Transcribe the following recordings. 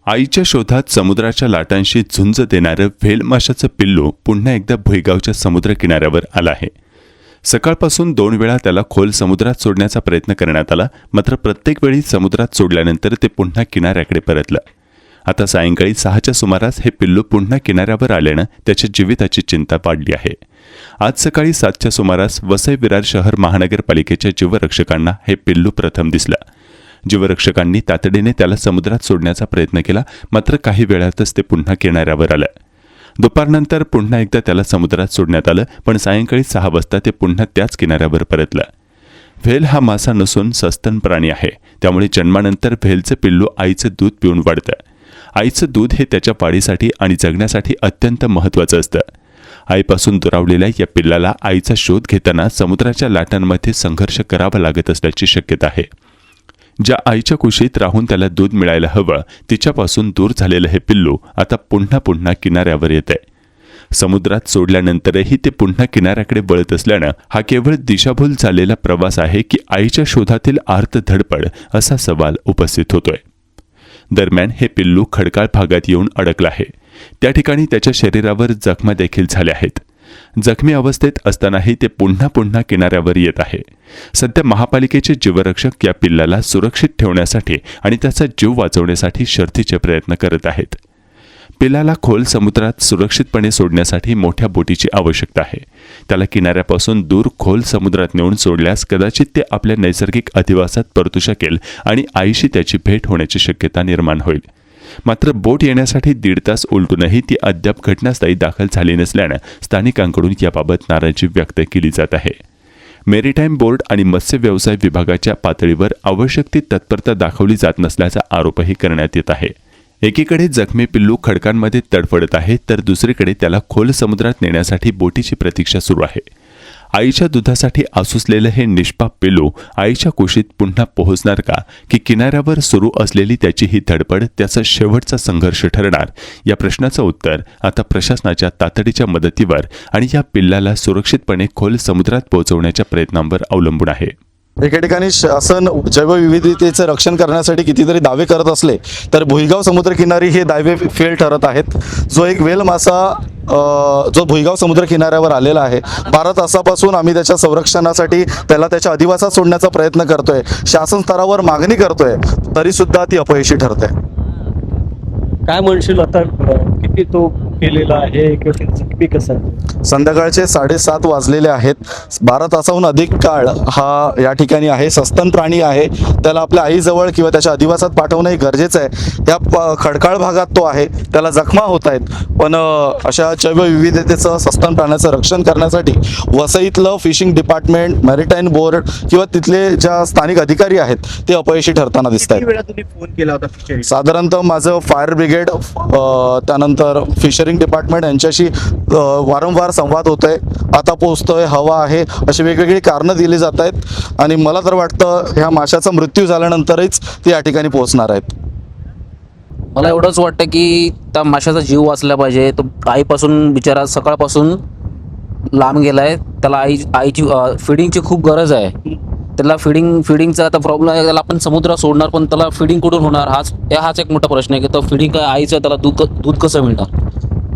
आईच्या शोधात समुद्राच्या लाटांशी झुंज देणारं व्हेल माशाचं पिल्लू पुन्हा एकदा भुईगावच्या समुद्र किनाऱ्यावर आलं आहे. सकाळपासून 2 वेळा त्याला खोल समुद्रात सोडण्याचा प्रयत्न करण्यात आला, मात्र प्रत्येक वेळी समुद्रात सोडल्यानंतर ते पुन्हा किनाऱ्याकडे परतलं. आता सायंकाळी 6च्या सुमारास हे पिल्लू पुन्हा किनाऱ्यावर आल्यानं त्याच्या जीविताची चिंता वाढली आहे. आज सकाळी 7च्या सुमारास वसई विरार शहर महानगरपालिकेच्या जीवरक्षकांना हे पिल्लू प्रथम दिसलं. जीवरक्षकांनी तातडीने त्याला समुद्रात सोडण्याचा प्रयत्न केला, मात्र काही वेळातच ते पुन्हा किनाऱ्यावर आलं. दुपारनंतर पुन्हा एकदा त्याला समुद्रात सोडण्यात आलं, पण सायंकाळी 6 वाजता ते पुन्हा त्याच किनाऱ्यावर परतलं. व्हेल हा मासा नसून सस्तन प्राणी आहे, त्यामुळे जन्मानंतर व्हेलचं पिल्लू आईचं दूध पिऊन वाढतं. आईचं दूध हे त्याच्या वाढीसाठी आणि जगण्यासाठी अत्यंत महत्त्वाचं असतं. आईपासून दुरावलेल्या या पिल्लाला आईचा शोध घेताना समुद्राच्या लाटांमध्ये संघर्ष करावा लागत असल्याची शक्यता आहे. ज्या आईच्या कुशीत राहून त्याला दूध मिळायला हवं, तिच्यापासून दूर झालेलं हे पिल्लू आता पुन्हा पुन्हा किनाऱ्यावर येतंय. समुद्रात सोडल्यानंतरही ते पुन्हा किनाऱ्याकडे वळत असल्यानं हा केवळ दिशाभूल झालेला प्रवास आहे की आईच्या शोधातील आर्त धडपड, असा सवाल उपस्थित होतोय. दरम्यान हे पिल्लू खडकाळ भागात येऊन अडकलं आहे. त्या ठिकाणी त्याच्या शरीरावर जखमा देखील झाल्या आहेत. जखमी अवस्थेत असतानाही ते पुन्हा पुन्हा किनाऱ्यावर येत आहे. सध्या महापालिकेचे जीवरक्षक या पिल्लाला सुरक्षित ठेवण्यासाठी आणि त्याचा जीव वाचवण्यासाठी शर्थीचे प्रयत्न करत आहेत. पिल्लाला खोल समुद्रात सुरक्षितपणे सोडण्यासाठी मोठ्या बोटीची आवश्यकता आहे. त्याला किनाऱ्यापासून दूर खोल समुद्रात नेऊन सोडल्यास कदाचित ते आपल्या नैसर्गिक अधिवासात परतू शकेल आणि आईशी त्याची भेट होण्याची शक्यता निर्माण होईल. मात्र बोट येण्यासाठी 1.5 तास उलटूनही ती अद्याप घटनास्थळी दाखल झाली नसल्यानं स्थानिकांकडून याबाबत नाराजी व्यक्त केली जात आहे. मेरीटाईम बोर्ड आणि मत्स्य व्यवसाय विभागाच्या पातळीवर आवश्यक ती तत्परता दाखवली जात नसल्याचा आरोपही करण्यात येत आहे. एकीकडे जखमी पिल्लू खडकांमध्ये तडफडत आहे, तर दुसरीकडे त्याला खोल समुद्रात नेण्यासाठी बोटीची प्रतीक्षा सुरू आहे. आईच्या दुधासाठी आसुसलेलं हे निष्पाप पिल्लू आईच्या कुशीत पुन्हा पोहोचणार का, की किनाऱ्यावर सुरू असलेली त्याची ही धडपड त्याचा शेवटचा संघर्ष ठरणार, या प्रश्नाचं उत्तर आता प्रशासनाच्या तातडीच्या मदतीवर आणि या पिल्लाला सुरक्षितपणे खोल समुद्रात पोहोचवण्याच्या प्रयत्नांवर अवलंबून आहे. एके ठिकाणी शासन जैवविविधतेचे रक्षण करण्यासाठी कितीतरी दावे करत असले तर भुईगाव समुद्रकिनारी हे दावे फेल ठरत आहेत. जो एक वेल मासा जो भुईगाव समुद्र किनाऱ्यावर आलेला आहे, 12 तासापासून आम्ही त्याच्या संरक्षणासाठी त्याला त्याच्या अधिवासात सोडण्याचा प्रयत्न करतोय, शासन स्तरावर मागणी करतोय, तरी सुद्धा ती अपयशी ठरते. काय म्हणशील आता, किती तो केलेला आहे किंवा जखमी कसं आहे? संध्याकाळचे 7:30 वाजलेले आहेत. 12 तासाहून अधिक काळ हा या ठिकाणी आहे. सस्तन प्राणी आहे, त्याला आपल्या आईजवळ किंवा त्याच्या अधिवासात पाठवणं हे गरजेचं आहे. या खडकाळ भागात तो आहे, त्याला जखमा होत आहेत, पण अशा जैवविविधतेचं सस्तन प्राण्याचं रक्षण करण्यासाठी वसईतलं फिशिंग डिपार्टमेंट, मॅरिटाईम बोर्ड किंवा तिथले ज्या स्थानिक अधिकारी आहेत ते अपयशी ठरताना दिसत आहेत. किती वेळा तुम्ही फोन केला होता फिशरी? साधारणतः माझं फायर ब्रिगेड, त्यानंतर फिशरिंग डिपार्टमेंट यांच्याशी वारंवार संवाद होतोय. आता पोहोचतोय, हवा आहे, अशी वेगवेगळी कारणं दिली जात आहेत आणि मला तर वाटतं ह्या माशाचा मृत्यू झाल्यानंतरच ते या ठिकाणी पोहोचणार आहेत. मला एवढंच वाटतं की त्या माशाचा जीव वाचला पाहिजे. तो आईपासून बिचारा सकाळपासून लांब गेलाय, त्याला आईची फिडिंगची खूप गरज आहे. त्याला फिडिंगचा आता प्रॉब्लेम आहे. त्याला आपण समुद्रात सोडणार, पण त्याला फिडिंग कुठून होणार, हाच एक मोठा प्रश्न आहे की तो फिडिंग काय आईचं, त्याला दूध कसं मिळणार,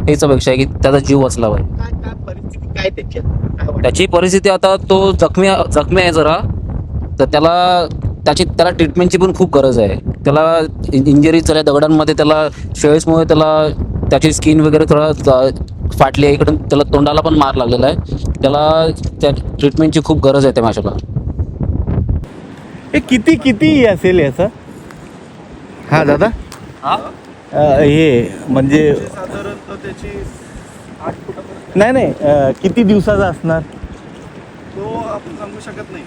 हेच अपेक्षा आहे की त्याचा जीव वाचला पाहिजे. परिस्थिती काय त्याची परिस्थिती आता तो जखमी आहे जरा, तर त्याला ट्रीटमेंटची पण खूप गरज आहे. त्याला इंजरीज झाल्या दगडांमध्ये, त्याला शेळ्समुळे त्याला त्याची स्किन वगैरे थोडा फाटली आहे. इकडून त्याला तोंडाला पण मार लागलेला आहे. त्याला त्या ट्रीटमेंटची खूप गरज आहे त्या माशाला. हे किती असेल याचं? हा दादा, हे म्हणजे साधारणतः त्याची 8 फुटापर्यंत नाही किती दिवसाचा असणार तो आपण सांगू शकत नाही,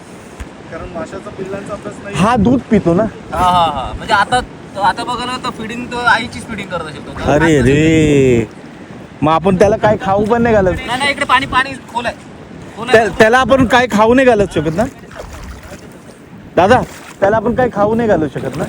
कारण माशाचा पिल्लांचा अभ्यास नाही. हा दूध पितो ना? हा म्हणजे आता बघा ना, तर फिडिंग तो आईचीच फिडिंग करत असेल. अरे रे, मग आपण त्याला काय खाऊ पण नाही घालत? नाही, इकडे पाणी खोल आहे. त्याला आपण काय खाऊ नाही घालत शकत ना दादा? त्याला आपण काय खाऊ नाही घालू शकत ना?